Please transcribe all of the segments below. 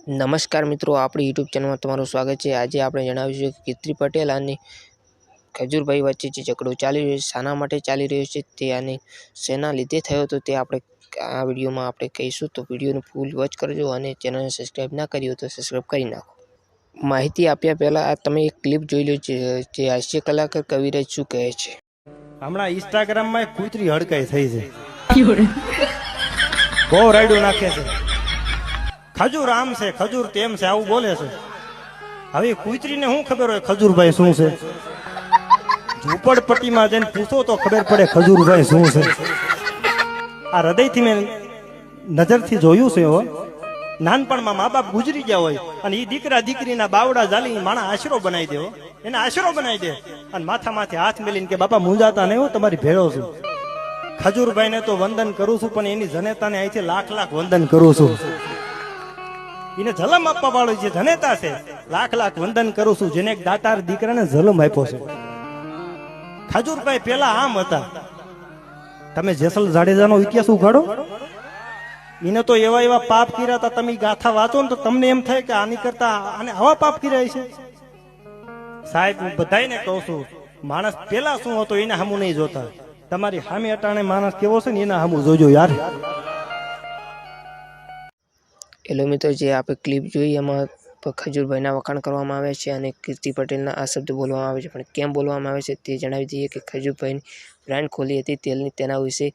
નમસ્કાર મિત્રો, આપણી યુટ્યુબ ચેનલમાં તમારું સ્વાગત છે। આજે આપણે જણાવીશું કે કીર્તિ પટેલ અને ખજૂરભાઈ વચ્ચે જે ઝઘડો ચાલી રહ્યો છે, શાના માટે ચાલી રહ્યો છે તે અને શેના લીધે થયો હતો તે આપણે આ વિડીયોમાં આપણે કહીશું। તો વિડીયોને ફૂલ વોચ કરજો અને ચેનલને સબસ્ક્રાઈબ ના કરી હોય તો સબસ્ક્રાઈબ કરી નાખો। માહિતી આપ્યા પહેલાં આ તમે એક ક્લિપ જોઈ લો જે હાસ્ય કલાકાર કવિરાજ શું કહે છે। હમણાં ઇન્સ્ટાગ્રામમાં એક કૂતરી હડકાઈ થઈ છે, બહુ રાયડું નાખે છે, ખજૂર આમ છે, ખજૂર તેમ છે, આવું બોલે છે। હવે કૂતરીને શું ખબર હોય ખજૂરભાઈ શું છે? ઝૂંપડપટ્ટીમાં જઈને પૂછો તો ખબર પડે ખજૂરભાઈ શું છે। આ હૃદયથી મેં નજરથી જોયું છે। હો, નાનપણમાં મા બાપ ગુજરી ગયા હોય અને એ દીકરા દીકરીના બાવડા જાલી માણા આશરો બનાવી દે, એને આશરો બનાવી દે અને માથા માથે હાથ મેલીને કે બાપા મૂંઝાતા નહીં, હું તમારી ભેળો છું। ખજૂરભાઈને તો વંદન કરું છું, પણ એની જનેતાને અહીંથી લાખ લાખ વંદન કરું છું। એને જલમ આપવા વાળો જે જનેતા છે, લાખ લાખ વંદન કરું છું, જેને એક દાતાર દીકરાને જલમ આપ્યો છે। ખજૂરભાઈ પેલા આમ હતા। તમે જેસલ જાડેજાનો ઇતિહાસ ઉઘાડો, એને તો એવા એવા પાપ કર્યા હતા, તમે ગાથા વાંચો ને તો તમને એમ થાય કે આની કરતા આને આવા પાપ કર્યા છે। સાહેબ, હું બધાને કહું છું, માણસ પેલા શું હતો એને સામું નહીં જોતા, તમારી સામે અટાણે માણસ કેવો છે ને એના સામું જોજો યાર। એલો મિત્રો, જે આપણે ક્લિપ જોઈ એમાં ખજૂરભાઈના વખાણ કરવામાં આવે છે અને કીર્તિ પટેલના આ શબ્દ બોલવામાં આવે છે, પણ કેમ બોલવામાં આવે છે તે જણાવી દઈએ કે ખજૂરભાઈની બ્રાન્ડ ખોલી હતી તેલની, તેના વિશે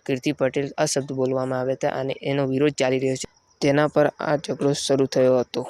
કીર્તિ પટેલ આ શબ્દ બોલવામાં આવ્યા હતા અને એનો વિરોધ ચાલી રહ્યો છે, તેના પર આ ઝઘડો શરૂ થયો હતો।